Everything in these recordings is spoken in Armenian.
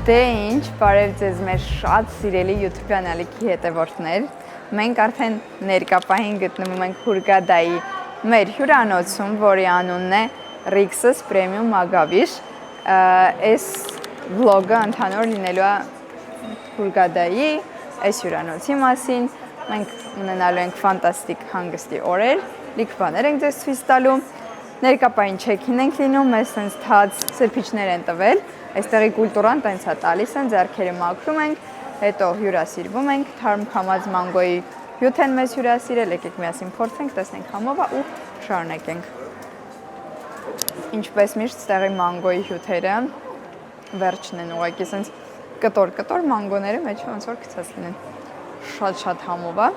Դե ինչ, բարև ձեզ մեր շատ սիրելի YouTube-յան ալիքի հետևորդներ։ Մենք արդեն ներկապահին գտնվում ենք Հուրգադայի մեր հյուրանոցում, որի անունն է Rixos Premium Magavir։ Այս վլոգը ընդհանուր լինելու է Հուրգադայի այս հյուրանոցի մասին։ Մենք ունենալու ենք ֆանտաստիկ հանգստի օրեր, լիք բաներ ենք ձեզ ցույց տալու։ Ներկապահին չեքին ենք լինում, մեզ sense թաց սրբիչներ են տվել։ Այստեղի կուլտուրան տենց է տալիս են, ձեռքերը մաքրում ենք, հետո հյուրասիրվում ենք, թարմ քամած մանգոյի հյութ են մեզ հյուրասիրել, եկեք միասին փորձենք, տեսնենք համով է ու շարունակենք։ Ինչպես միշտ ստեղի մանգոյի հյութերը վերջն են ուղղակի sense կտոր մանգոները մեջ ոնց որ գցած լինեն։ Շատ համով է։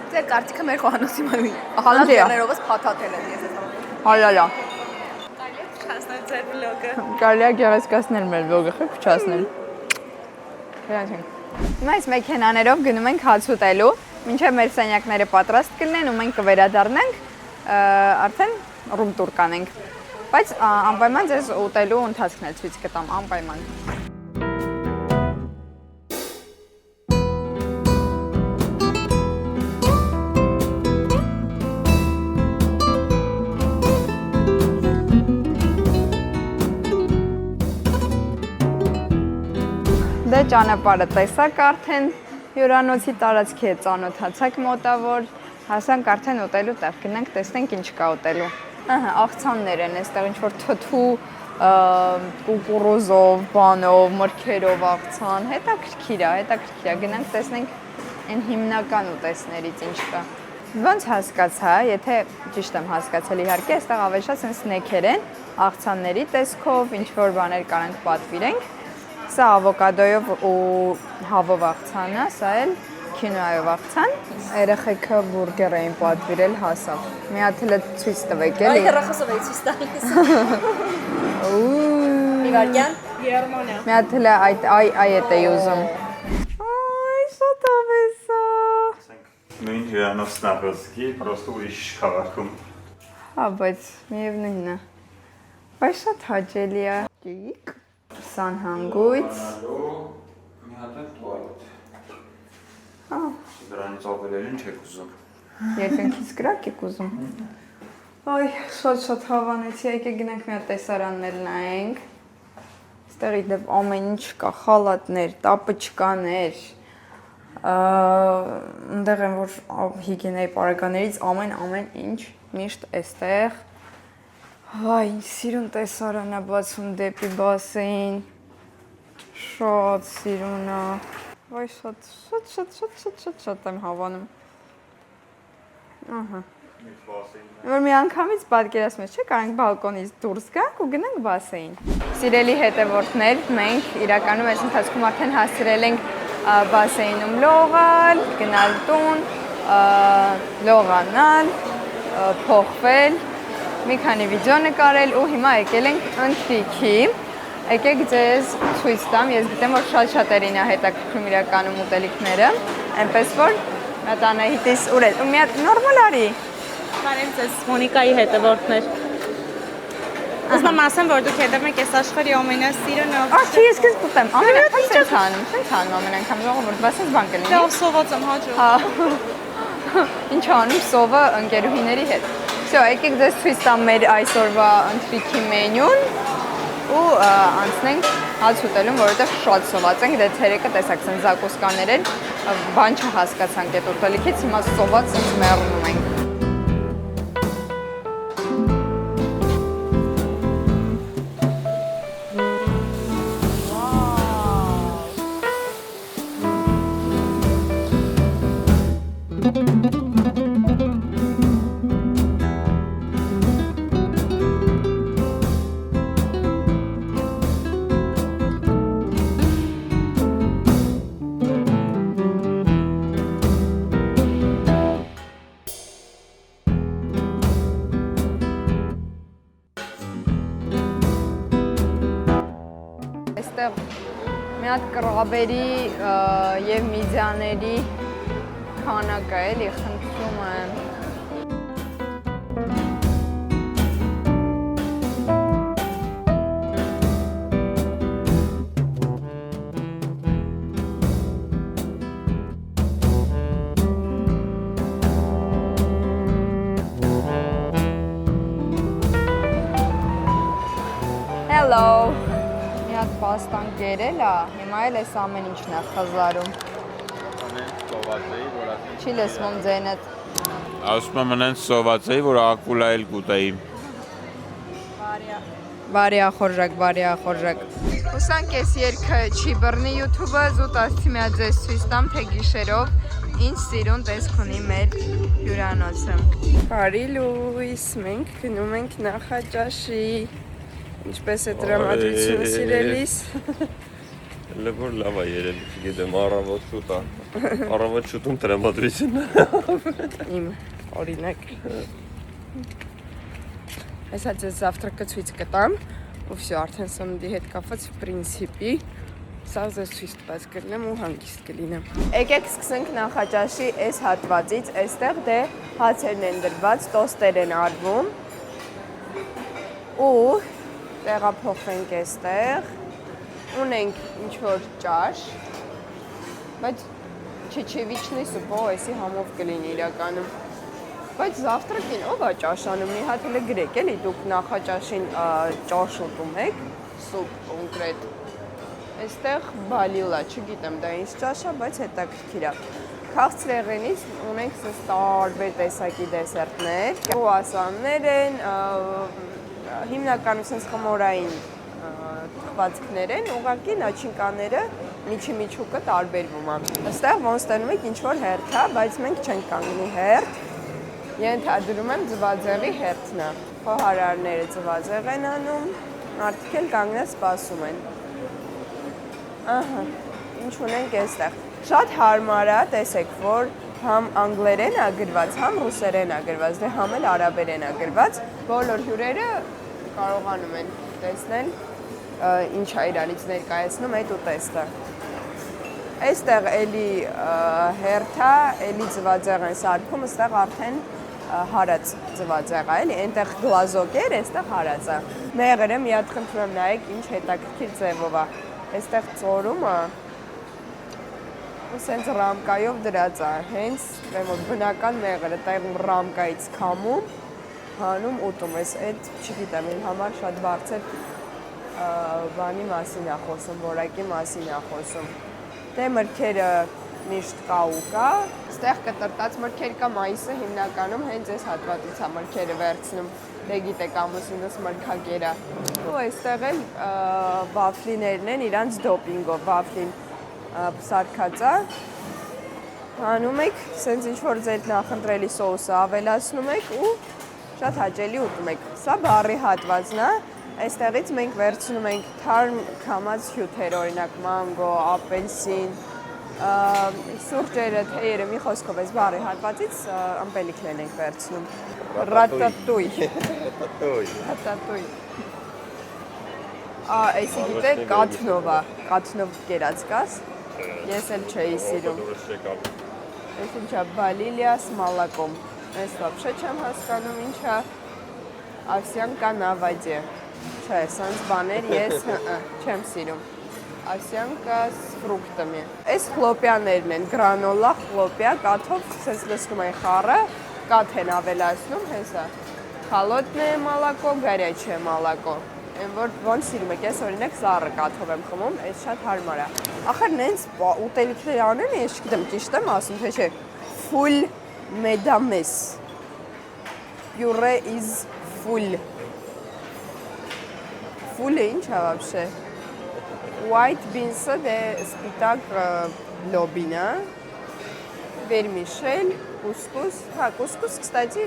Ձեր կարծիքը մեր խոհանոցի մասին։ Հալալիաներովս փաթաթել են ես ասում։ Հալալա։ Կարելի է փչացնել ձեր վլոգը։ Կարելի է գեղեցկացնել մեր վլոգը, խի փչացնել։ Հրանցենք։ Հիմա այս մեքենաներով գնում ենք հաց ուտելու, մինչև մեր սենյակները պատրաստ կլինեն ու մենք կվերադառնանք, արդեն ռում տուր կանենք։ Բայց անպայման ձեզ ուտելու ընթացքն էլ ցույց կտամ, անպայման։ Դե ճանապարհը տեսակ արդեն հյուրանոցի տարածքի է ծանոթացակ մոտավոր, հասանք արդեն ուտելու տեղ, գնանք տեսնենք ինչ կա ուտելու։ Ահա, աղցաններ են, այստեղ ինչ-որ թթու, կուկուրուզով, բանով, մրգերով աղցան, հետաքրքիր է, գնանք տեսնենք այն հիմնական ուտեստներից ինչ կա։ Ոնց հասկացա, եթե ճիշտ եմ հասկացել իհարկե, այստեղ ավելի շատ սնեքեր են, աղցանների տեսքով, ինչ-որ բաներ կարանք պատվիրենք։ Սա ավոկադոյով ու հավով աղցան է, սա էլ քինոայով աղցան։ Երեխեքը բուրգեր էին պատվիրել, հասավ։ Մի հատ էլ ցույց տվեք էլի։ Այ հեռախոսով էի ցույց տալիս։ Իվարյան, Երմանիա։ Մի հատ էլ այդ էի ուզում։ Այ, շատ ավես է։ Նույն հյուրանոցն է ռոսկի, պրոստը ուրիշ քաղաքում։ Հա, բայց միևնույնն է։ Բայց շատ հաճելի է։ Ճիկ։ Սանհանգույց։ Մի հատ է տուալետ։ Հա։ Դրանից ավելերին չեք ուզում։ Երկնքից կրակ եք ուզում։ Այ, շատ հավանեցի, եկեք գնանք մի հատ տեսարաններ նայենք։ Այստեղ իդեպ ամեն ինչ կա, խալատներ, տապочкաներ։ Այնտեղ են որ հիգիենայի պարագաներից ամեն ինչ միշտ այստեղ։ Այ, ինչ սիրուն տեսարան է բացում դեպի բասեին, շատ սիրուն է, վայ շատ եմ հավանում, ահա, որ մի անգամից պատկերացնում ես, չէ, կարանք բալկոնից դուրս գանք ու գնանք բասեին։ Սիրելի հետևորդներ, մենք իրականում այս ընթացքում արդեն հասցրել ենք բասեինում լողալ, գնալ տուն, լողանալ, փոխվել, մի քանի վիդեո նկարել ու հիմա եկել ենք ընթրիքի, եկեք ձեզ ցույց տամ, ես գիտեմ, որ շատերին է հետաքրքրում իրականում ուտելիքները, այնպես որ մի հատ Անահիտիս ուր է, ու մի հատ նորմալ արի։ Բարև ձեզ, Մոնիկայի հետևորդներ։ Ուզում ասեմ, որ դուք հետևում եք այս աշխարհի ամենասիրուն Ահա, ես քեզ կուտեմ, ամեն անգամ չեմ անում ամեն անգամ ժողովուրդ, բայց այս բան կլինի։ Լավ սոված եմ հաջող։ Հա։ Ինչ անում սովը ընկերուհիների հետ։ Всё, եկեք ձեզ ցույց տամ մեր այսօրվա ընթրիքի մենյուն ու անցնենք հաց ուտելուն, որովհետև շատ սոված ենք, դե ցերեկը տեսակ սենց զակուսկաներ են, բան չհասկացանք այդ ուտելիքից, հիմա սոված սենց մեռնում ենք։ Այստեղ մի հատ կրաբերի և միդիաների քանակ է, էլի խնդրում եմ։ Ռուստաստան գերել է, հիմա էլ էս ամեն ինչն է խզարում։ Չի լսվում ձենդ։ Ասում եմ նենց սոված էի, որ ակուլա էլ կուտեի։ Բարի ախորժակ։ Հուսանք էս երգը չի բռնի YouTube-ը, զուտ ասցի միա ձեզ ցույց տամ, թե գիշերով ինչ սիրուն տեսք ունի մեր հյուրանոցը։ Բարի լույս, մենք գնում ենք Նախաճաշի։ Ինչպես է տրամադրությունը սիրելիս։ Լեվոր լավ է երել, չգիտեմ, առավոտ շուտ է։ Առավոտ շուտում տրամադրությունն է։ Իմ օրինակ։ Այսա ձեզ завтрակը ցույց կտամ, ու всё, արդեն սննդի հետ կապված պրինցիպի սա ձեզ ցույց տված կլինեմ ու հանգիստ կլինեմ։ Եկեք սկսենք Նախաճաշի այս հատվածից, այստեղ դե հացերն են դրված, տոստեր են արվում ու տեղափոխվենք այստեղ, ունենք ինչ-որ ճաշ, բայց չեչևիչնի սուպո էսի համով կլինի իրականում։ Բայց завтрակին ով է ճաշանում, մի հատ էլ գրեք էլի, դուք Նախաճաշին ճաշ ուտում եք, սուպ կոնկրետ։ Այստեղ բալիլա, չգիտեմ դա ինչ ճաշ է, բայց հետաքրքիր է։ Քաղցրեղենից ունենք սենց տարբեր տեսակի դեսերտներ, կրուասաններ են, հիմնականում սենց խմորային թխվածքներ են, ուղղակի նաչինկաները միջի-միջուկը տարբերվում է։ Այստեղ ոնց տենում եք ինչ-որ հերթ է, բայց մենք չենք կանգնի հերթ։ Ենթադրում եմ ձվածեղի հերթն է։ Խոհարարները ձվածեղ են անում, մարդիկ էլ կանգնած սպասում են։ Ահա, ինչ ունենք այստեղ։ Շատ հարմար է, տեսեք, որ համ անգլերեն է գրված, համ ռուսերեն է գրված, դե համ էլ արաբերեն է գրված։ Բոլոր հյուրերը կարողանում են տեսնել ինչ է իրանից ներկայացնում այդ ուտեստը։ Այստեղ էլի հերթ է, էլի ձվածեղ են սարքում, այստեղ արդեն հարած ձվածեղ է, էլի, այնտեղ գլազոկ էր, այստեղ հարած է։ Մեղրը մի հատ խնդրում եմ նայեք ինչ հետաքրքիր ձևով է։ Այստեղ ծորումը ու սենց ռամկայով դրած է, հենց բնական մեղրը, տեղ ռամկայից քամում, հանում ուտում ես, այդ չգիտեմ, իմ համար շատ բարձր բանի մասին է խոսում, որակի մասին է խոսում։ Դե մրգերը միշտ կա ու կա, այստեղ կտրտած մրգեր կա, մայիսը հիմնականում հենց այս հատվածից է մրգերը վերցնում, դե գիտեք ամուսինս մրգակեր է։ Ու այստեղ էլ վաֆլիներն են իրանց դոպինգով, վաֆլին սարքած է, հանում եք, սենց ինչ-որ ձեր նախընտրելի սոուսը ավելացնում եք ու շատ հաճելի ուտում եք։ Սա բառի հատվածն է, այստեղից մենք վերցնում ենք թարմ քամած հյութեր, օրինակ մանգո, ապելսին, սուրճերը, թեյերը, մի խոսքով այս բառի հատվածից ըմպելիքներն ենք վերցնում։ Ռատատույ։ Ռատատույ։ Այսի գիտեք կաթնով է, կաթնով կերած կաս, ես էլ չէի սիրում։ Այս ինչ է, բալիլիա с молоком։ Այս вообще չեմ հասկանում ինչ է, овсянка на воде։ Չէ, սենց բաներ ես չեմ սիրում։ Овсянка с фруктами։ Այս խլոպյաներն են, գրանոլա խլոպյա, կաթով սենց լցնում են խառը, կաթ են ավելացնում, հեսա։ Холодное молоко, горячее молоко։ Այն որ ոնց սիրում եք, ես օրինակ սառը կաթով եմ խմում, այս շատ հարմար է։ Ախր նենց ուտելիքներ անեն, ես չգիտեմ, ճիշտ եմ ասում, թե չէ, full medames։ Pure is full։ Full-ը ինչ է вообще։ White beans-ը դե սպիտակ լոբին է, վերմիշել, կուսկուս, հա, կուսկուս, կստացի,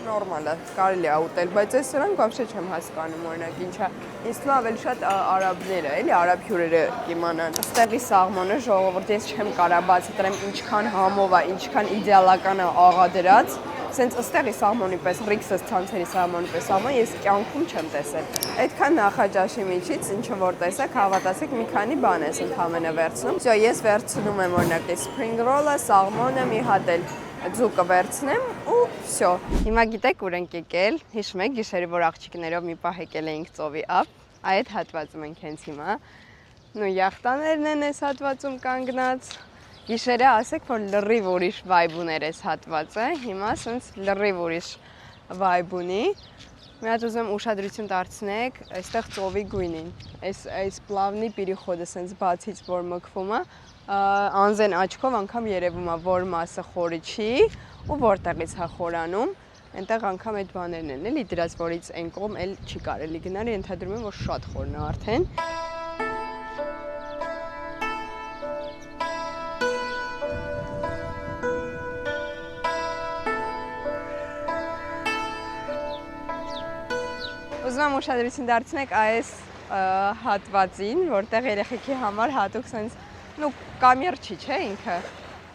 նորմալ է, կարելի է ուտել, բայց ես սրանք вообще չեմ հասկանում, օրինակ ինչ է, ինձ թվում ավելի շատ արաբները, էլի արաբ հյուրերը կիմանան։ Այստեղի սաղմոնը ժողովուրդ ես չեմ կարա բացատրեմ ինչքան համով է, ինչքան իդեալական է աղադրած, սենց ըստեղի սաղմոնի պես, ռիքսս ցանցերի սաղմոնի պես սաղմոն ես կյանքում չեմ տեսել։ Այդքան Նախաճաշի միջից, ինչը որ տեսեք, հավատացեք մի քանի բան ես ընդհանրապես վերցնում։ Всё, ես վերցնում եմ օրինակ այս spring roll-ը, սաղմոնը, մի հատ էլ ձուկը վերցնեմ ու всё։ Հիմա գիտեք ուր ենք եկել, հիշում եք գիշերը որ աղջիկներով մի պահ եկել էինք ծովի ափ, այդ հատվածում ենք հենց հիմա։ Նու յախտաներն են այս հատվածում կանգնած։ Գիշերը ասեք, որ լրիվ ուրիշ վայբ ուներ այս հատվածը, հիմա սենց լրիվ ուրիշ վայբ ունի։ Մի հատ ուզում ուշադրություն դարձնեք, այստեղ ծովի գույնին։ Այս պլավնի պերիխոդը սենց բացից որ մկվում է, անզեն աչքով անգամ երևում է, որ մասը խորը չի ու որտեղից է խորանում։ Այնտեղ անգամ այդ բաներն են, էլի դրած որից այն կողմ էլ չի կարելի գնալ, ենթադրում եմ, որ շատ խորն է արդեն։ Ուզում եմ ուշադրություն դարձնեք այս հատվածին, որտեղ երեխեքի համար հատուկ սենց, կամերչի չէ ինքը,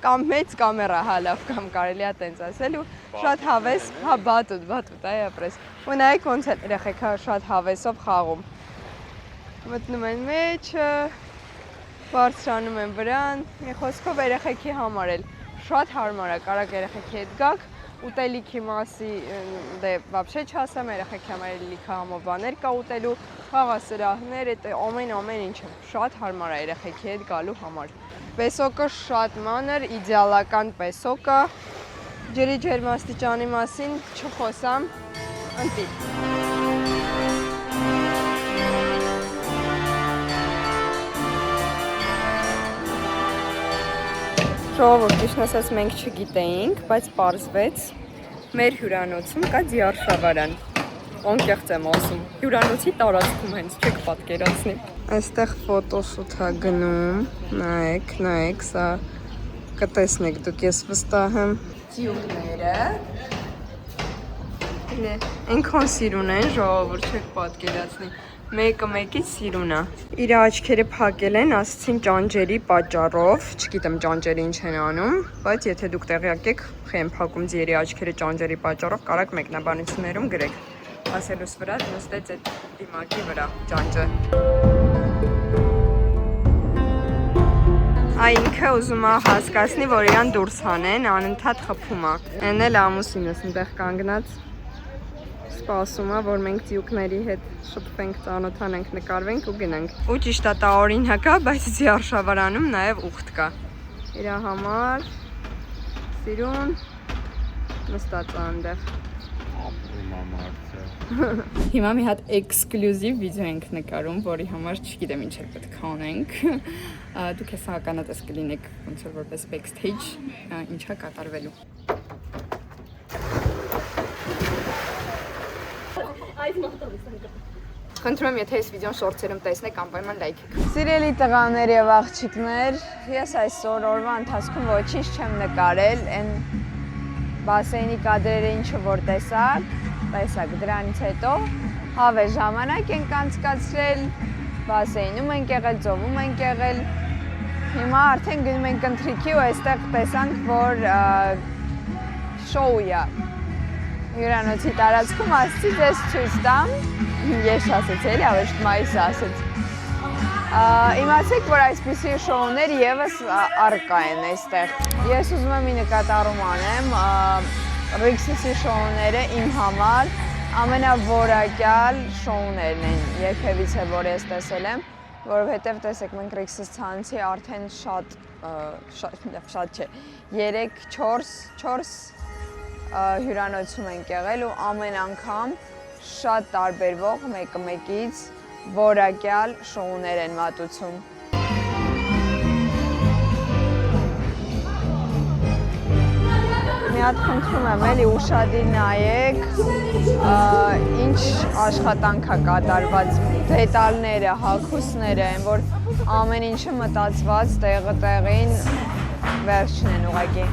կամ մեծ կամերա հալավ կամ կարելի է տենց ասել ու շատ հավես, բատուտ, այ ապրես, ու նայեք ոնց է երեխեքը շատ հավեսով խաղում, մտնում են մեջը, բարձրանում են վրան, մի խոսքով երեխեքի համար էլ շատ հարմար է, կարակ երեխեքի հետ գաք, ուտելիքի մասի դե вообще չասեմ, երեխեքի համար լիքը համով բաներ կա ուտելու, խաղասրահներ, ամեն ինչը շատ հարմար է երեխեքի հետ գալու համար։ Պեսոկը շատ մանր, իդեալական պեսոկը, ջրի ջերմաստիճանի մասին չխոսամ, ընտի։ Ժողովուրդ, ճիշտն ասած մենք չգիտեինք, բայց պարզվեց մեր հյուրանոցում կա ձիարշավարան։ Անկեղծ եմ ասում, հյուրանոցի տարածքում հենց չեք պատկերացնի։ Այստեղ ֆոտոշութ է գնում, նայեք, սա կտեսնեք դուք, ես վստահ եմ։ Ձիուկները այնքան սիրուն են, ժողովուրդ, չեք պատկերացնի։ Մեկը մեկից սիրուն է։ Իր աչքերը փակել են, ասեցին ճանճերի պատճառով, չգիտեմ ճանճերը ինչ են անում, բայց եթե դուք տեղյակ եք, խեն փակում ձիերի աչքերը ճանճերի պատճառով, կարաք մեկնաբանություններում գրեք։ Ասելուս վրա նստեց այդ դիմակի վրա ճանճը։ Այ ինքը ուզում է հասկացնի, որ իրան դուրս հանեն, անընդհատ խփում է։ Էն էլ ամուսինս այնտեղ կանգնած սպասում է, որ մենք ձիուկների հետ շփվենք, ծանոթանենք, նկարվենք ու գնանք։ Ու ճիշտ է, տարօրինակ է, բայց ձիարշավարանում նաև ուխտ կա։ Իրա համար սիրուն նստած է այնտեղ։ Հիմա մի հատ էքսկլյուզիվ վիդեո ենք նկարում, որի համար չգիտեմ ինչ էլ պետք է անենք։ Դուք հեսա ականատես կլինեք ոնց որ որպես backstage ինչա կատարվելու։ Խնդրում եմ, եթե այս վիդեոն շորտերում տեսնեք, անպայման լայք եք։ Սիրելի տղաներ եւ աղջիկներ, ես այսօր օրվա ընթացքում ոչինչ չեմ նկարել, այն բասեյնի կադրերը ինչը որ տեսակ դրանից հետո հավես ժամանակ ենք անցկացրել, բասեյնում ենք եղել, ծովում ենք եղել։ Հիմա արդեն գնում ենք ընթրիքի ու այստեղ տեսանք, որ շոու է։ Հյուրանոցի տարածքում ասեցի ձեզ ցույց տամ, ես ասեցի, էլի ավեշտ մայիս ասեց։ Իմացեք, որ այսպիսի շոուներ եւս առկա են այստեղ։ Ես ուզում եմ մի նկատառում անեմ, Ռիքսիսի շոուները իմ համար ամենավորակյալ շոուներն են, երբևիցե որ ես տեսել եմ, որովհետև տեսեք մենք Ռիքսիս ցանցի արդեն շատ չէ, 3-4 հյուրանոցում ենք եղել ու ամեն անգամ շատ տարբերվող մեկը մեկից որակյալ շոուներ են մատուցում։ Մի հատ խնդրում եմ էլի ուշադիր նայեք, ինչ աշխատանք է կատարված, դետալները, հագուստները են, որ ամեն ինչը մտածված տեղը տեղին վերջն են ուղղակի։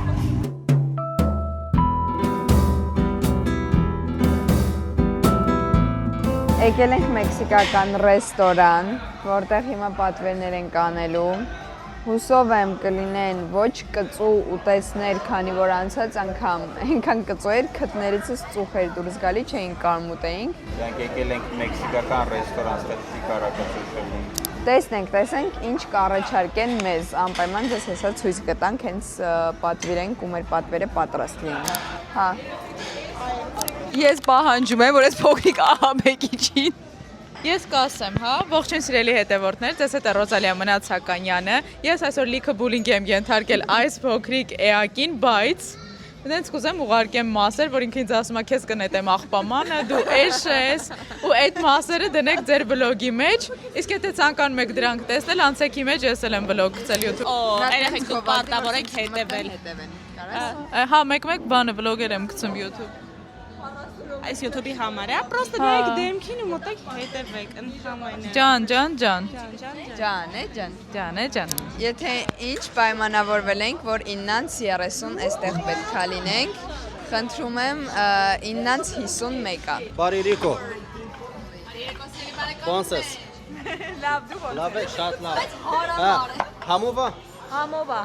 Եկել ենք մեքսիկական ռեստորան, որտեղ հիմա պատվերներ ենք անելու։ Հուսով եմ կլինեն ոչ կծու ուտեսներ, քանի որ անցած անգամ այնքան կծու էր, քթներիցս ծուխ էր դուրս գալի, չէինք կարում ուտեինք։ Դրանք եկել ենք մեքսիկական ռեստորան, ստեղծի կարակացուշելուն։ Տեսնենք, ինչ կառաջարկեն մեզ, անպայման ձեզ հեսա ցույց կտանք, հենց պատվիրենք ու մեր պատվերը պատրաստ լինեն։ Հա։ Ես պահանջում եմ, որ այս փոքրիկ ահաբեկիչին ես կասեմ, հա, ողջույն սիրելի հետևորդներ, ձեզ հետ է Ռոզալիա Մնացականյանը։ Ես այսօր լիքը բուլինգ եմ ենթարկել այս փոքրիկ էակին, բայց Դենց կուզեմ ուղարկեմ մասեր, որ ինքը ինձ ասում է քեզ կնետեմ աղբամանը, դու էշ ես, ու այդ մասերը դնեք ձեր վլոգի մեջ, իսկ եթե ցանկանում եք դրանք տեսնել, անցեք ի մեջ, ես էլ եմ վլոգ գցել YouTube։ Երեխեք դուք պատտավորեք հետևել։ Հա, մեկ-մեկ բանը վլոգեր եմ գցում YouTube։ Այս YouTube-ի համար է, պրոստը նայեք դեմքին ու մոտեք հետևեք, ընդհանրապես։ Ջան։ Ջան։ Եթե ինչ պայմանավորվել ենք, որ 9:30 այստեղ պետք է լինենք, խնդրում եմ 9:51-ը։ Բարի Ռիկո։ Ոնսես։ Լավ է, շատ լավ։ Հա, համովա։ Համովա։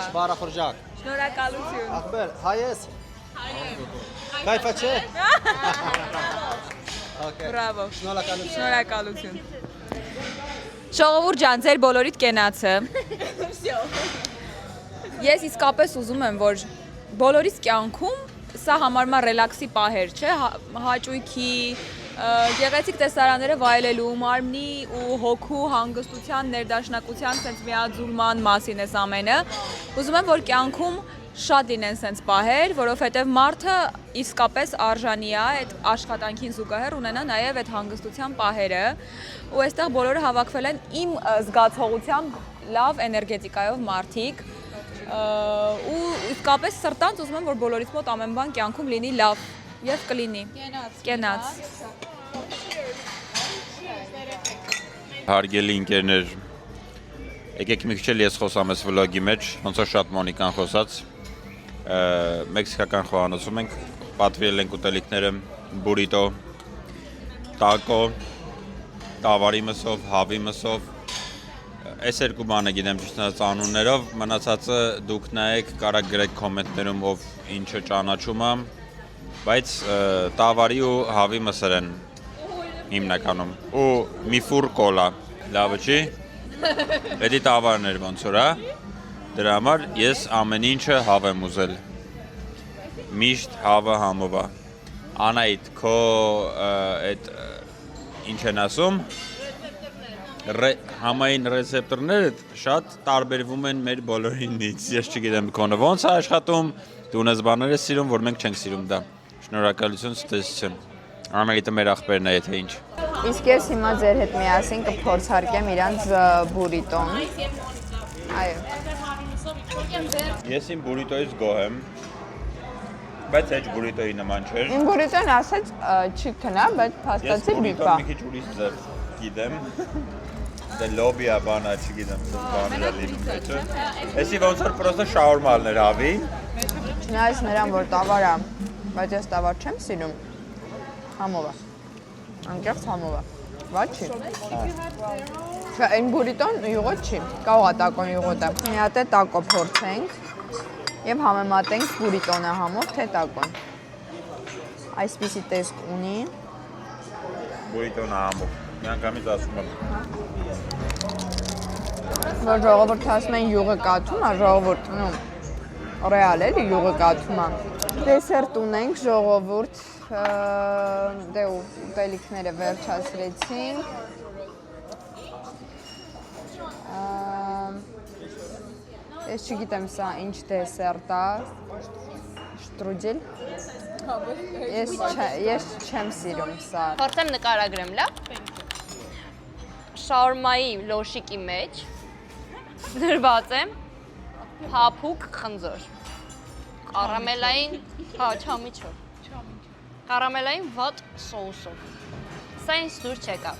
Շբարախորժակ։ Շնորհակալություն։ Ախբեր, հայես։ Կայֆա չէ։ Okay։ Բրավո։ Շնորհակալություն։ Ժողովուրդ ջան, ձեր բոլորիդ կենացը։ Ես իսկապես ուզում եմ, որ բոլորիս կյանքում սա համարվում է ռելաքսի պահեր, չէ, հաճույքի, գեղեցիկ տեսարանները վայելելու, մարմնի ու հոգու հանգստության, ներդաշնակության, sense միաձուլման մասին էս ամենը։ Ուզում եմ, որ կյանքում շատ լինեն sense պահեր, որովհետև մարդը իսկապես արժանի է այդ աշխատանքին զուգահեռ ունենա նաև այդ հանգստության պահերը, ու այստեղ բոլորը հավաքվել են իմ զգացողությամբ լավ էներգետիկայով մարդիկ, ու իսկապես սրտանց ուզում եմ, որ բոլորից մոտ ամեն բան կյանքում լինի լավ եւ կլինի կենաց։ Հարգելի ընկերներ, եկեք մի քիչ ես խոսամ այս վլոգի մեջ, ոնց որ շատ Մոնիկան խոսած, մեքսիկական խոհանոցում ենք, պատվիրել ենք ուտելիքները, բուրիտո, տակո, տավարի մսով, հավի մսով, այս երկու բանը գիտեմ ճիշտ անուններով, մնացածը դուք նայեք, կարաք գրեք կոմենտներում ով ինչը ճանաչում է, բայց տավարի ու հավի մսեր են հիմնականում, ու մի ֆուր կոլա, լավը չի, էդի տավարն էր ոնց որ, դրա համար ես ամեն ինչը հավ եմ ուզել, միշտ հավը համովա, Անայդ, քո այդ ինչ են ասում, համային ռեցեպտորները շատ տարբերվում են մեր բոլորինից, ես չգիտեմ քոնը ոնց է աշխատում, դու ունես բաներ ես սիրում, որ մենք չենք սիրում դա, շնորհակալություն ցտեսություն, Անայդը մեր ախպերն է եթե ինչ։ Իսկ ես հիմա ձեր հետ միասին կփորձարկեմ իրանց բուրիտոն, այո։ Ես իմ բուրիտոյից գոհ եմ, բայց այդ բուրիտոյի նման չէր։ Իմ բուրիտոն ասեց չի քնա, բայց փաստացի բիպա։ Ես բուրիտոն մի քիչ ուրիշ ձև գիտեմ, դե լոբիա բանա չգիտեմ, բաները լինում մեջը։ Էսի ոնց որ պրոստը շաուրմալներ հավի։ Չնայած նրան, որ տավար է, բայց ես տավար չեմ սիրում, համով է, անկեղծ համով է, վատ չի։ Չէ, այն բուրիտոն յուղոտ չի, կարող է տակոն յուղոտ է։ Մի հատ է տակո փորձենք և համեմատենք բուրիտոնը համով, թե տակոն։ Այսպիսի տեսք ունի։ Բուրիտոնը համով, մի անգամից ասում եմ։ Որ ժողովուրդը ասում են յուղը կաթում է, ժողովուրդ, ռեալ էլի յուղը կաթում է։ Դեսերտ ունենք ժողովուրդ, դե ուտելիքները վերջացրեցինք։ Ես չգիտեմ սա ինչ դեսերտ է, շտրուդել։ Ես չեմ սիրում սա։ Փորձեմ նկարագրեմ, լավ։ Շաուրմայի լոշիկի մեջ դրված է փափուկ խնձոր։ Կարամելային, հա, չամիչով։ Կարամելային վատ սոուսով։ Սա ինձ դուր չեկավ։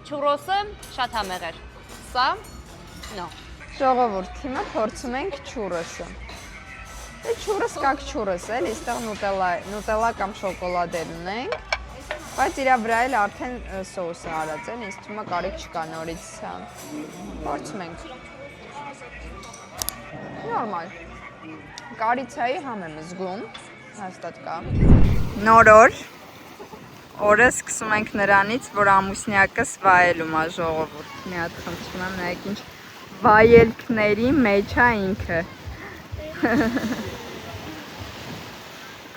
Չուրոսը շատ համեղ էր։ Սա նո։ Ժողովուրդ, հիմա փորձում ենք չուրոսը։ Չուրս կակ չուրս էլ, իստեղ նուտելա կամ շոկոլադեր ունենք, բայց իրա վրա էլ արդեն սոուս է արած են, ինձ թվում է կարիք չկա նորից փորձում ենք։ Նորմալ։ Կարիցայի համ եմ զգում, հաստատ կա։ Նոր օր, օրը սկսում ենք նրանից, որ ամուսնյակս վայելում է ժողովուրդ։ Մի հատ խնդրում եմ, նայեք ինչ վայելքների մեջ է ինքը։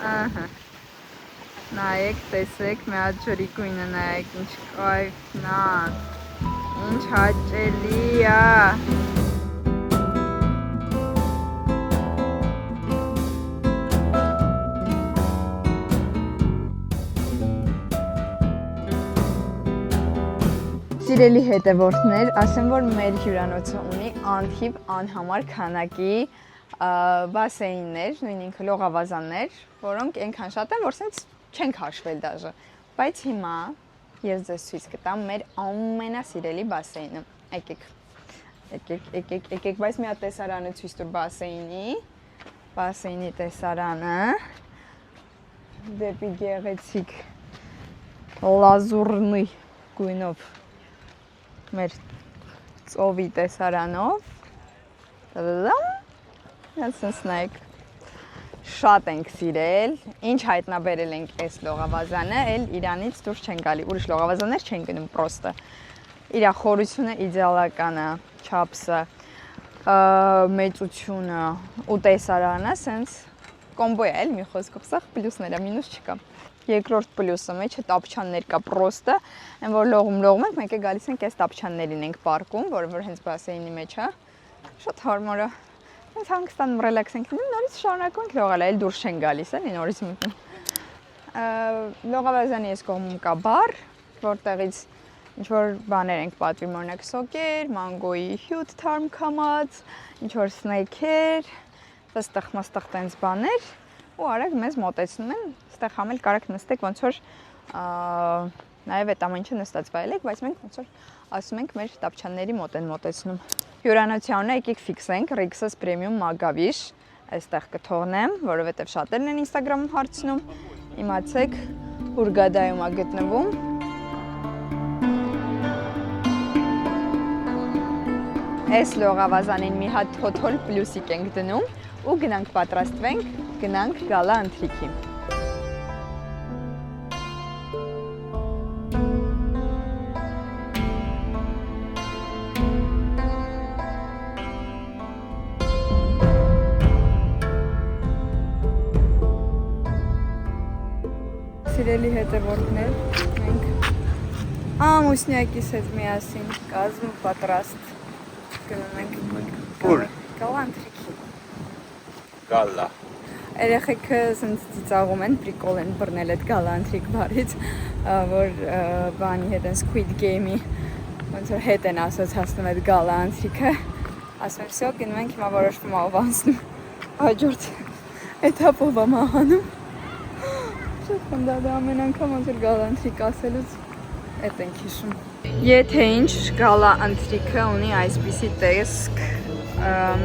Ահա։ Նայեք, տեսեք, մի հատ ջրի գույնը նայեք, ինչ կայֆն է, ինչ հաճելի է։ Սիրելի հետևորդներ, ասեմ, որ մեր հյուրանոցը ունի անթիվ անհամար քանակի բասեյններ, նույն ինքը լողավազաններ, որոնք այնքան շատ են, որ սենց չենք հաշվել դաժե։ Բայց հիմա ես ձեզ ցույց կտամ մեր ամենասիրելի բասեյնը։ Եկեք, բայց մի հատ տեսարանը ցույց տուր բասեյնի տեսարանը, դեպի գեղեցիկ լազուրնի գույնով մեր ծովի տեսարանով, ասենց նայեք, շատ ենք սիրել, ինչ հայտնաբերել ենք այս լողավազանը, էլ իրանից դուրս չեն գալի, ուրիշ լողավազաններ չեն գնում պրոստը, իրա խորությունը իդեալական է, չափսը, մեծությունը ու տեսարանը, սենց կոմբո է, էլ մի խոսքով սաղ պլյուսներ է, մինուս չկա։ Երկրորդ պլյուսը մեջը տապչաններ կա պրոստը, այն որ լողում ենք, մենք է գալիս ենք այս տապչաններին ենք պարկում, որը որ հենց բասեյնի մեջ է, շատ հարմար է, հենց հանգստանում ռելաքս ենք լինում, նորից շարունակում ենք լողալ, այլ դուրս չեն գալիս, էլի նորից մտնում։ Լողավազանի այս կողմում կա բար, որտեղից ինչ-որ բաներ ենք պատվի, օրինակ սոկեր, մանգոյի հյութ թարմ կամած, ինչ-որ սնեյքեր, տստեղ տենց բաներ, ու արագ մեզ մոտեցնում են, ստեղ համել կարաք նստեք, ոնց որ նաև այդ ամեն ինչը նստած վայելեք, բայց մենք ոնց որ ասում ենք մեր տապչանների մոտ են մոտեցնում։ Հյուրանոցի անունը եկեք ֆիքսենք, Rixos Premium Magavish, այստեղ կթողնեմ, որովհետև շատերն են Instagram-ում հարցնում, իմացեք, Հուրգադայում է գտնվում։ Այս լողավազանին մի հատ թոթոլ պլյուսիկ ենք դնում ու գնանք պատրաստվենք, գնանք գալա ընթրիքի։ Սիրելի հետևորդներ, մենք ամուսնյակիս հետ միասին կազմ պատրաստ գնում ենք գալա ընթրիքի։ Գալա։ Երեխեքը սենց ծիծաղում են, պրիկոլ են բռնել այդ գալա ընթրիք բարից, որ բանի հետ են Squid Game-ի, ոնց որ հետ են ասոցացնում այդ գալա ընթրիքը, ասում եմ, սյո, գնում ենք հիմա որոշվում ով անցնում, հաջորդ էթապով եմ ահանում, շատ խնդա դա ամեն անգամ ոնց որ գալա ընթրիք ասելուց էտ ենք հիշում։ Եթե ինչ գալա ընթրիքը ունի այսպիսի տեսք,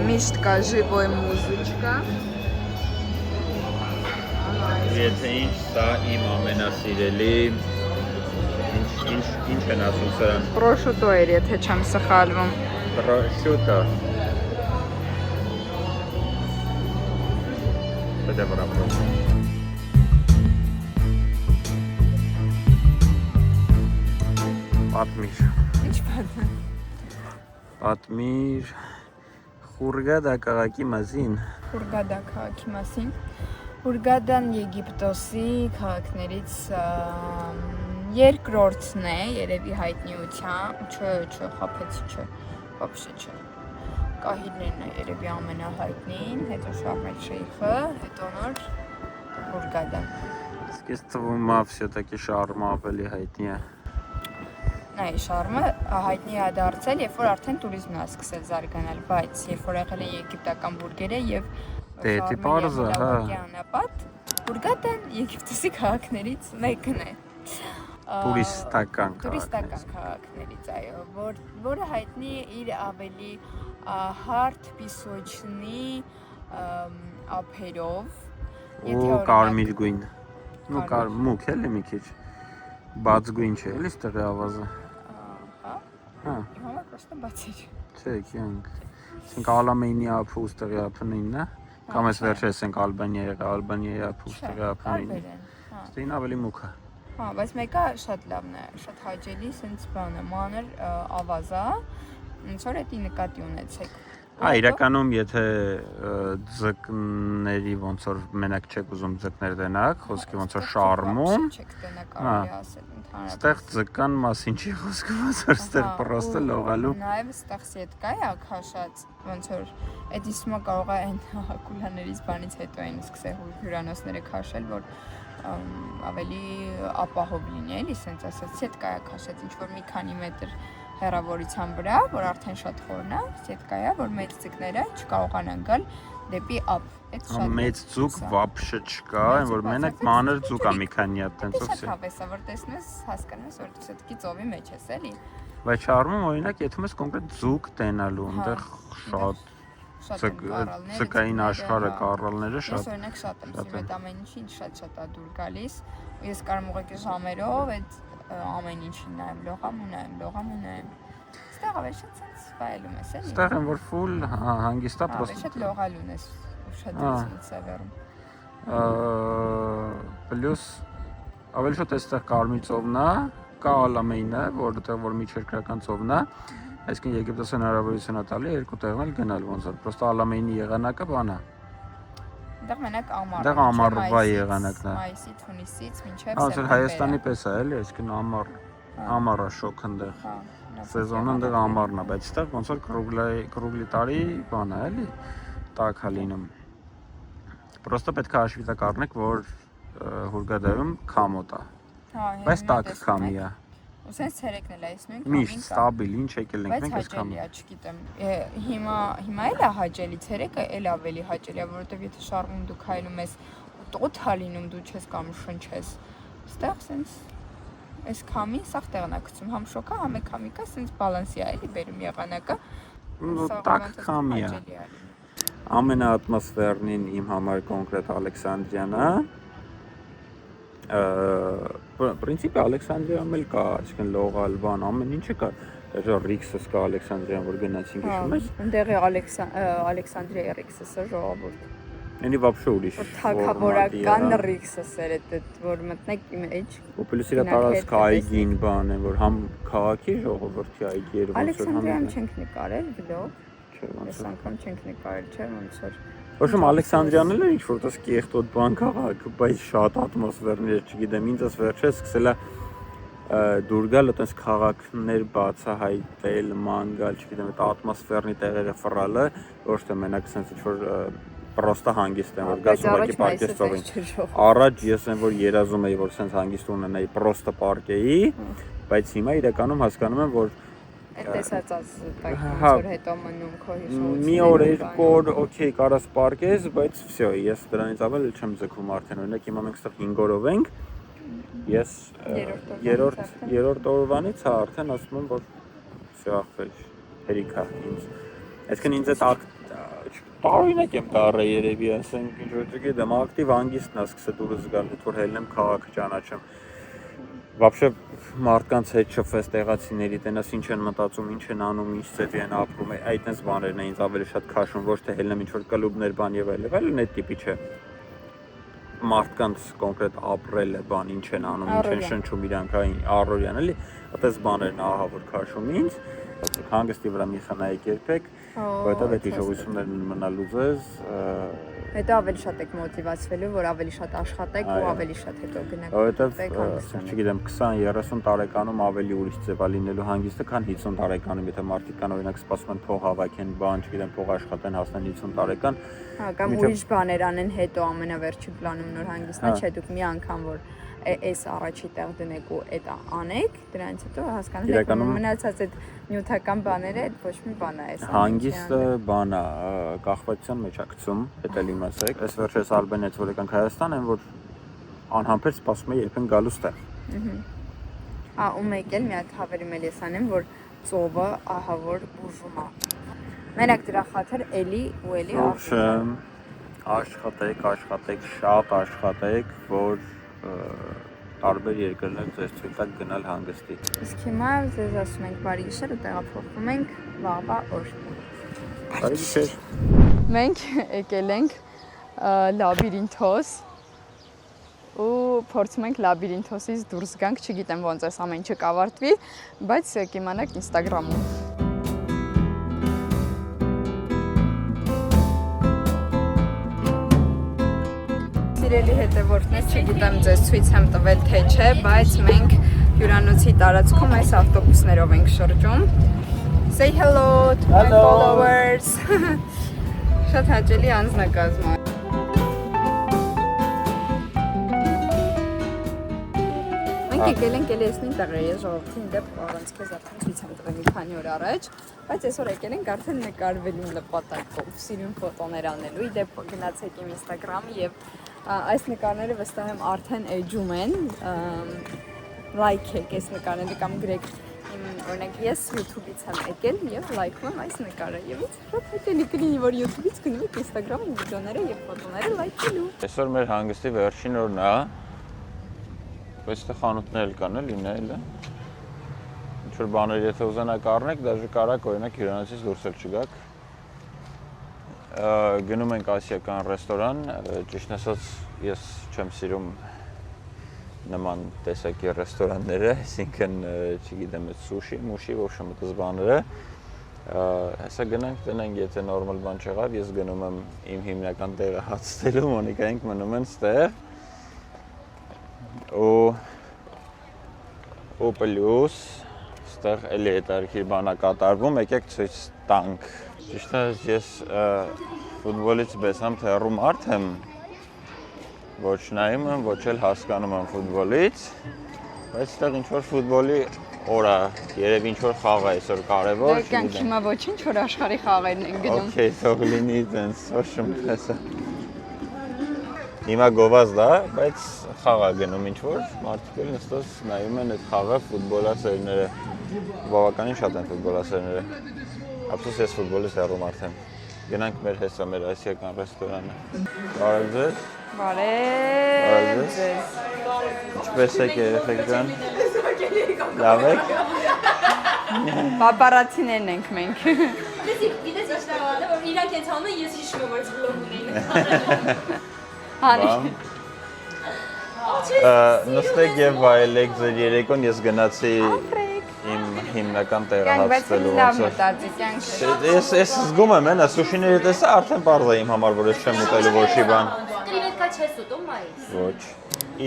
միշտ կա ժիվոյ մուզիչկա, Եթե ինչ, սա իմ ամենասիրելի, ինչ են ասում սրան։ Պրոշուտո էր, եթե չեմ սխալվում։ Պրոշուտո։ Պետե վրապրոս։ Պատմիր։ Ինչ պատմեմ։ Պատմիր Հուրգադա քաղաքի մասին։ Հուրգադա քաղաքի մասին։ Հուրգադան Եգիպտոսի քաղաքներից երկրորդն է, երևի հայտնիությամբ, խափեցի, չէ, Կահիլն է երևի ամենահայտնին, հետո Շարմ Շեյխը, հետո նոր Հուրգադան։ Իսկ ես թվում է все-таки Շարմը ավելի հայտնի է։ Նայ, Շարմը հայտնի է դարձել, երբ որ արդեն տուրիզմն է սկսել զարգանալ, բայց երբ որ եղել է եգիպտական բուրգերը եւ Դե պարզը, հա։ Անապատ, Հուրգադան Եգիպտոսի քաղաքներից մեկն է։ Տուրիստական քաղաքներից, այո, որը հայտնի է իր ավելի հարթ պիսոչնի ափերով։ Ու կարմիր գույն։ Ну, մուգ էլի մի քիչ։ Բաց գույն չէ, էլի ստեղի ավազը։ Հա։ Հիմա պրոստը բաց էր։ Չէ, կյանք։ Ասենք Ալամեյնի ափը ու ստեղի ափը նույնն է։ Կամ ես վերջը ասենք Ալբանիայի ափը ու ստեղի ափը նույնն է։ Ստեղին ավելի մուգ է։ Հա, բայց մեկը շատ լավն է, շատ հաճելի, սենց բան է, մանր ավազա, ոնց որ էդի նկատի ունեցեք։ Իրականում եթե ձկների ոնց որ մենակ չեք ուզում ձկներ դենակ, խոսքի ոնց որ շարմում, ստեղ ձկան մասին չի խոսքը, ոնց որ ստեղ պրոստը լողալու։ Նաև ստեղ սետկա է քաշած, ոնց որ այդ իսմա կարող է այն կուլաներից բանից հետո այն սկսել հյուրանոցները քաշել, որ ավելի ապահով լինի, էլի, սենց ասած, սետկա է քաշած, ինչ որ մի քանի մետր հեռավորության վրա, որ արդեն շատ խորն է, սետկա է, որ մեծ ձկները չկարողանան գալ դեպի ափ։ Մեծ ձուկ վաբշե չկա, այն որ մենակ մանր ձուկ է մի քանի հատ տենցով։ Շատ հավես է, որ տեսնես, հասկանում ես, որ դու սետկի ծովի մեջ ես, էլի։ Բայց շարմում օրինակ եթե ես կոնկրետ ձուկ տենալու, այնտեղ շատ ձկային աշխարհը կառալները շատ։ Ես օրինակ շատ եմ սիրում այդ ամեն ինչին, շատ է դուր գալիս։ Ես կարող եմ ուղղակի ժամերով այդ ամեն ինչին նայեմ։ Ստեղ ավելի շատ sense վայելում ես, էլի։ Ստեղ են որ full հանգիստա պրոստը։ Շատ լողալուն ես, շատ սևեռում։ Պլյուս ավելի շատ այստեղ կարմիր ծովն է, կա Ալամեյնը, որտեղ որ միջերկրական ծովն է, այսինքն Եգիպտոսը հնարավորություն է տալի երկու տեղն էլ գնալ ոնց որ, պրոստը Ալամեյնի եղանակը բան է։ Դեռ մենակ ամառ։ Դեռ ամառվա եղանակն է։ Մայիսից, հունիսից մինչև սեպտեմբեր։ Ոնց որ Հայաստանի պես է, էլի, այսինքն ամառը շոկ ընդեղ։ Սեզոնը ընդեղ ամառն է, բայց այստեղ ոնց որ կրուգլի տարի բան է, էլի, տաք է լինում։ Պրոստը պետք է հաշվի տակ առնեք, որ Հուրգադայում քամոտ է։ Բայց տաք քամի է։ Ու սենց ցերեկն էլ է, այս նույն Միշտ ստաբիլ, ինչ եկել ենք մենք այս քամի։ Բայց հաճելի է, չգիտեմ։ Հիմա էլ է հաճելի, ցերեկը էլ ավելի հաճելի է, որովհետև եթե շարվում դու քայլում ես ու տոթ է լինում, դու չես կամ շնչես։ Ստեղ սենց այս քամի սաղ տեղն է գցում, համ շոկա, համ է քամիկա, սենց բալանսի է, էլի բերում եղանակը։ Տաք քամի է։ Ամենաատմոսֆերնին իմ համար կոնկրետ Ալեքսանդրիան է։ Պրինցիպը Ալեքսանդրիայում էլ կա, այսինքն լողալ բան, ամեն ինչը կա։ Ժոր Ռիքսս կա Ալեքսանդրիայում, որ գնացինք հիշում ես։ Ընդեղի Ալեքսանդրիայի Ռիքսսը ժողովուրդ։ Էնի вообще ուրիշ։ Թագավորական Ռիքսսեր է, որ մտնեք մեջ։ Ու պլյուս իր տարածքը այգին բան է, որ համ քաղաքի ժողովրդի այգի էր ոնց որ համ։ Ալեքսանդրիայում չենք նկարել վլոգ։ Այս անգամ չենք նկարել, չէ՞ ոնց որ։ Ոչմ Ալեքսանդրիան էլ ինչ որ տես կեղտոտ բան քաղաք, բայց շատ ատմոսֆերներ, չգիտեմ, ինձ էս վերջերս սկսել է դուր գալ այդպես քաղաքներ բացահայտել, ման գալ, չգիտեմ, այդ ատմոսֆերնի տեղերը ֆռալը, ոչ թե մենակ sense ինչ որ պրոստը հանգիստ են, որ գաս ուղղակի պարկես ծովին։ Առաջ ես եմ որ երազում էի, որ sense հանգիստ ունենայի պրոստը պարկեի, բայց հիմա իրականում հասկանում եմ, որ Այդ տեսածած որ հետո մնում քո հիշողությունները։ Մի օր երկու օր օքեյ կարաս պարկես, բայց վсё, ես դրանից ավել չեմ ձգում արդեն, օրինակ հիմա մենք այստեղ 5 օրով ենք։ Ես երրորդ օրվանից արդեն ասում եմ, որ վсё ախվել հերիքա ինձ։ Այսինքն ինձ այդ տարօրինակ եմ տարը երևի, ասենք ինչ որ չգիտեմ, ակտիվ հանգիստն է սկսել դուրս գալ, որ հելնեմ քաղաքը ճանաչեմ։ Вообще մարդկանց հետ շփվես տեղացիների, տենաս ինչ են մտածում, ինչ են անում, ինչ ծեվի են ապրում, այդտենց բաներն են ինձ ավելի շատ քաշում, ոչ թե հելնեմ ինչ որ կլուբներ բան եւ այլն, այդ տիպի չէ։ Մարդկանց կոնկրետ ապրել է բան, ինչ են անում, ինչ են շնչում իրանք, առօրյան էլի, այդպես բաներն ահա որ քաշում ինձ, հանգստի վրա մի խնայեք երբեք, որովհետեւ այդ հիշողություններն մնալու ձեզ Հետո ավելի շատ եք մոտիվացվելու, որ ավելի շատ աշխատեք ու ավելի շատ հետո գնաք։ Որովհետև, չգիտեմ, 20-30 տարեկանում ավելի ուրիշ ձև է լինելու հանգիստը, քան 50 տարեկանում, եթե մարդիկ կան օրինակ սպասում են փող հավաքեն, բան, չգիտեմ, փող աշխատեն, հասնեն 50 տարեկան։ Կամ ուրիշ բաներ անեն, հետո ամենավերջի պլանում նոր հանգիստն է, չէ, դուք մի անգամ որ այս առաջի տեղ դնեք ու այդ անեք, դրանից հետո հասկանում եք, որ մնացած այդ նյութական բաները այդ ոչ մի բան է այս։ Հանգիստը բան է, կախվածության մեջ է գցում, դա էլ իմացեք։ Այս վերջերս Ալբանիայից որ եկանք Հայաստան, են որ անհամբեր սպասում է երբ են գալու ստեղ։ Ու մեկ էլ մի հատ հավերի մել ես անեմ, որ ծովը ահա որ բուժում է։ Մենակ դրա խաթր էլի ու էլի աշխատեք, շատ աշխատեք, որ տարբեր երկրներ ձեզ ցույց տակ գնալ հանգստի։ Իսկ հիմա ձեզ ասում ենք բարի գիշեր ու տեղափոխվում ենք վաղվա օր։ Բարի գիշեր։ Մենք եկել ենք լաբիրինթոս ու փորձում ենք լաբիրինթոսից դուրս գանք, չգիտեմ ոնց էս ամեն ինչը կավարտվի, բայց կիմանաք Instagram-ում։ Սիրելի հետևորդներ, չգիտեմ ձեզ ցույց եմ տվել թե չէ, բայց մենք հյուրանոցի տարածքում այս ավտոբուսներով ենք շրջում։ Say hello to my followers. Շատ հաճելի անձնակազմ է։ Մենք եկել ենք Էլեսնին տեղը, ես ժողովրդին դեպ առանց քեզ արդեն ցույց եմ տվել մի քանի օր առաջ, բայց այսօր եկել ենք արդեն նկարվելու նպատակով, սիրուն ֆոտոներ անելու։ Իդեպ գնացեք իմ Instagram եւ այս նկարները վստահ եմ արդեն էջում են, լայքեք այս նկարները կամ գրեք իմ օրինակ ես YouTube-ից եմ եկել եւ լայքում եմ այս նկարը եւ ինձ շատ հաճելի կլինի որ YouTube-ից գնում եք Instagram-ում վիդեոները եւ ֆոտոները լայքելու։ Այսօր մեր հանգստի վերջին օրն է, բայց այստեղ խանութներ կան էլի նայելը։ Ինչ որ բաներ եթե ուզենաք առնեք, դաժե կարաք օրինակ հյուրանոցից դուրս էլ չգաք։ Գնում ենք ասիական ռեստորան, ճիշտ ասած ես չեմ սիրում նման տեսակի ռեստորանները, այսինքն չգիտեմ սուշի, մուշի, ոչ մտած բաները։ Հեսա գնանք, տնենք, եթե նորմալ բան չեղավ, ես գնում եմ իմ հիմնական տեղը հացտելու, Մոնիկայինք մնում են ստեղ։ Ու պլյուս, ստեղ էլի հետարքիր բանա կատարվում, եկեք ցույց տանք։ Ճիշտ է, ես ֆուտբոլից բեսամ թե հեռու մարդ եմ, ոչ նայում եմ, ոչ էլ հասկանում եմ ֆուտբոլից, բայց այստեղ ինչ-որ ֆուտբոլի օր է, երևի ինչ-որ խաղ է այսօր կարևոր։ Կյանք հիմա ոչինչ, որ աշխարհի խաղերն են գնում։ Okay, թող լինի տենց, սոշում հեսա։ Հիմա գովազդ է, բայց խաղ է գնում ինչ-որ, մարդիկ էլ նստած նայում են այդ խաղը, ֆուտբոլասերները, բավականին շատ են ֆուտբոլասերները։ Ապսոս ես ֆուտբոլից հեռու մարդ եմ։ Գնանք մեր հեսա, մեր ասիական ռեստորանը։ Բարև ձեզ։ Բարև ձեզ։ Ինչպես եք երեխեք ջան։ Լավ եք։ Պապարացիներն ենք մենք։ Գիտես ինչ նորմալ է, որ իրանք են ցանում, ես հիշում եմ, որ վլոգ ունեին։ Հարի։ Նստեք եւ վայելեք ձեր երեկոն, ես գնացի իմ հիմնական տեղը հացվելու լավ մտածի կյանքը։ Ես զգում եմ, հենա սուշիները տեսա, արդեն պարզ է իմ համար, որ ես չեմ ուտելու ոչի բան։ Կրիվետկա չես ուտում մայիս։ Ոչ։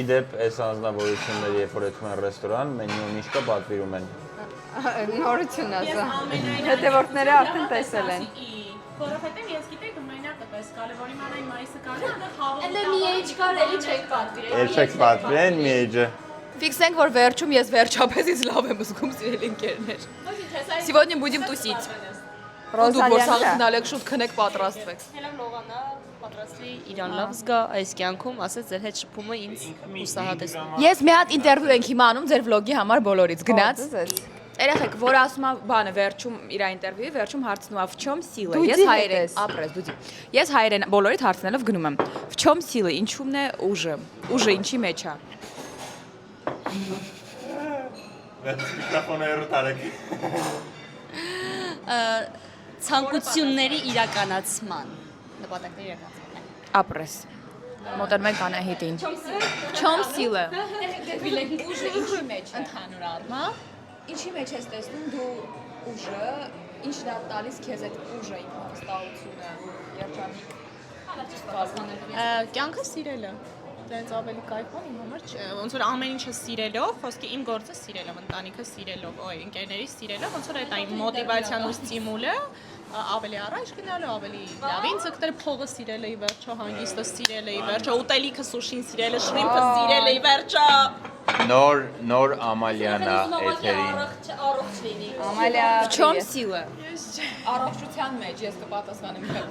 Իդեպ այս անձնավորությունները, երբ որ եթում են ռեստորան, մենյուում ինչ կա պատվիրում են։ Նորություն ասա։ Հետևորդները արդեն տեսել են։ Որովհետև ես գիտեք մենակ պես կալը, որ իմանայի մայիսը կալը, դա խաղում։ Էլի մի էջ կար, էլի չեք պատվիրել։ Էլ չեք պատվիրեն մի էջը։ Ֆիքսենք, որ վերջում ես վերջապես ինձ լավ եմ զգում, սիրելի ընկերներ։ Сегодня будем тусить։ Ռոզալիանը։ Գնալեք շուտ քնեք պատրաստվեք։ Հելավ լողանա, պատրաստվի իրան լավ զգա այս կյանքում, ասեց ձեր հետ շփումը ինձ ուսահատես։ Ես մի հատ ինտերվյու ենք հիմա անում ձեր վլոգի համար բոլորից։ Գնաց։ Երեխեք, որ ասում է բանը վերջում իր ինտերվյուի վերջում հարցնում է в чем сила։ Ես հայերեն, ապրես դուդի։ Ես հայերեն բոլորիդ հարցնելով գնում եմ։ В чем сила, ինչու՞մն է ուժը։ Ուժը ինչի մեջ է։ Միկրոֆոնը հեռու Ցանկությունների իրականացման, նպատակների իրականացման։ Ապրես։ Մոտենում ենք Անահիտին։ В чем сила։ Ուժը ինչի մեջ է։ Ընդհանուր առմամբ ինչի մեջ ես տեսնում դու ուժը, ինչն է տալիս քեզ այդ ուժը, ինքնավստահությունը, երջանիկ։ Կյանքը սիրելը։ Դրանց ավելի կայֆան իմ համար ոնց որ ամեն ինչը սիրելով, խոսքի իմ գործը սիրելով, ընտանիքը սիրելով, ընկերների սիրելով, ոնց որ այդ այն մոտիվացիան ու ստիմուլը ավելի առաջ գնալու, ավելի լավին ցկտել փողը սիրելը ի վերջո, հանգիստը սիրելը ի վերջո, ուտելիքը սուշին սիրելը, շրիմփը սիրելը ի վերջո։ Նոր Ամալիանա էթերին։ Առողջ լինի։ Ամալիա։ В чем сила։ Առողջության մեջ ես կպատասխանեմ քեզ։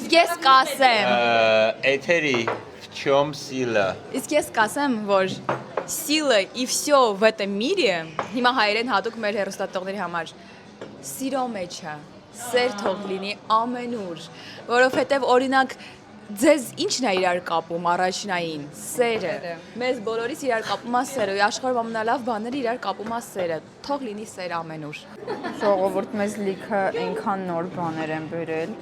Իսկ ես կասեմ։ Էթերի в чем сила։ Իսկ ես կասեմ, որ сила и всё в этом мире հիմա հայերեն հատուկ մեր հեռուստատողների համար սիրո մեջ է։ Սեր թող լինի ամենուր, որովհետև օրինակ ձեզ ինչն է իրար կապում առաջնային սերը։ Մեզ բոլորիս իրար կապում է սերը, աշխարհում ամենալավ բաները իրար կապում է սերը։ Թող լինի սեր ամենուր։ Ժողովուրդ մեզ լիքը այնքան նոր բաներ են բերել,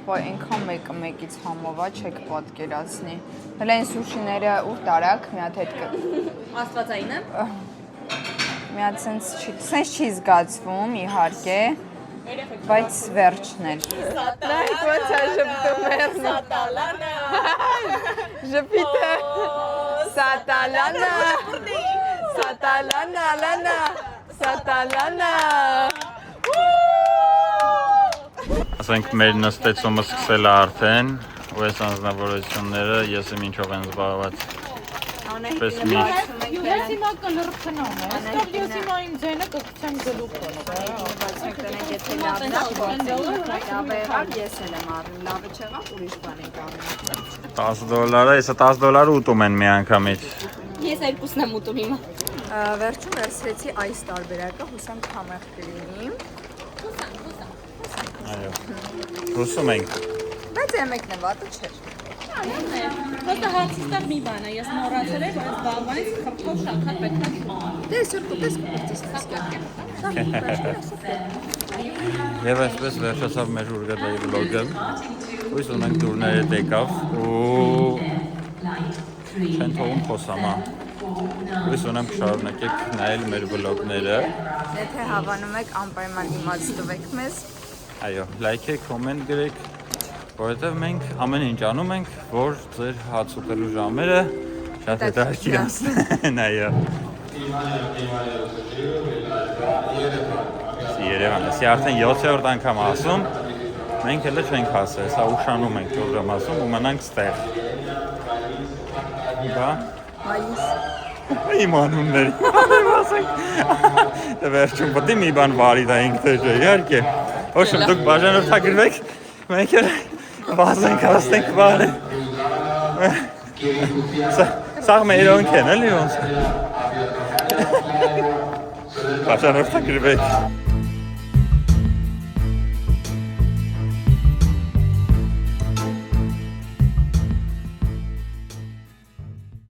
որ այնքան մեկը մեկից համովա չեք պատկերացնի։ Հələ այն սուշիները ուր տարակ, մի հատ հետ Աստվածային է։ մի հատ sense չի զգացվում իհարկե, Բայց վերջն էր։ Նայեք ոնց է ժպտում երնը։ Ժպիտը։ Սատալանա։ Սատալանա, լանա։ Սատալանա։ Ասենք մեր նստեցումը սկսել է արդեն, ու այս անձնավորությունները ես եմ ինչով են զբաղված։ Պես միշտ։ Ես հիմա կլրփնամ, այստեղ ես հիմա իմ ձենը կգցեմ գլուխը։ Բայց մենք տնենք եթե լավն է, լավ եղավ, ես էլ եմ առնում, լավը չեղավ, ուրիշ բան ենք անում։ $10, հեսա $10 ուտում են մի անգամից։ Ես երկուսն եմ ուտում հիմա։ Վերջում վերցրեցի այս տարբերակը, հուսանք համեղ կլինի։ Այո։ Հուսում ենք։ Բայց եմեկն է վատը չէր։ Просто հարցիստար մի բան է, ես մոռացել եմ, որ այս բաղվանից խրթով շաքար պետք է չմահա։ Դե այսօր կուտես կպրծիսնես Եվ այսպես վերջացավ մեր Հուրգադայի վլոգը։ Հույս ունենք դուրները դեկավ ու չեն թողում խոսամա։ Հույս ունեմ կշարունակեք նայել մեր վլոգները։ Եթե հավանում եք, անպայման իմաց տվեք մեզ։ Այո, լայքեք, կոմենտ գրեք, որովհետև մենք ամեն ինչ անում ենք, որ ձեր հաց ուտելու ժամերը շատ հետաքրքիր անցնեն, այո։ Երևանը, սի արդեն 7-րդ անգամ ասում, մենք հələ չենք ասել, սա ուշանում ենք որ ասում ու մնանք ստեղ։ Բա։ Իմ անունների ասենք։ Դե վերջում պետք է մի բան վարի դա ինքն է, իհարկե։ Ոչմ դուք բաժանորդագրվեք, մենք էլ վազենք հաստենք բանը։ Սա մերոնք են, էլի ոնց։ Բաժանորդագրվեք։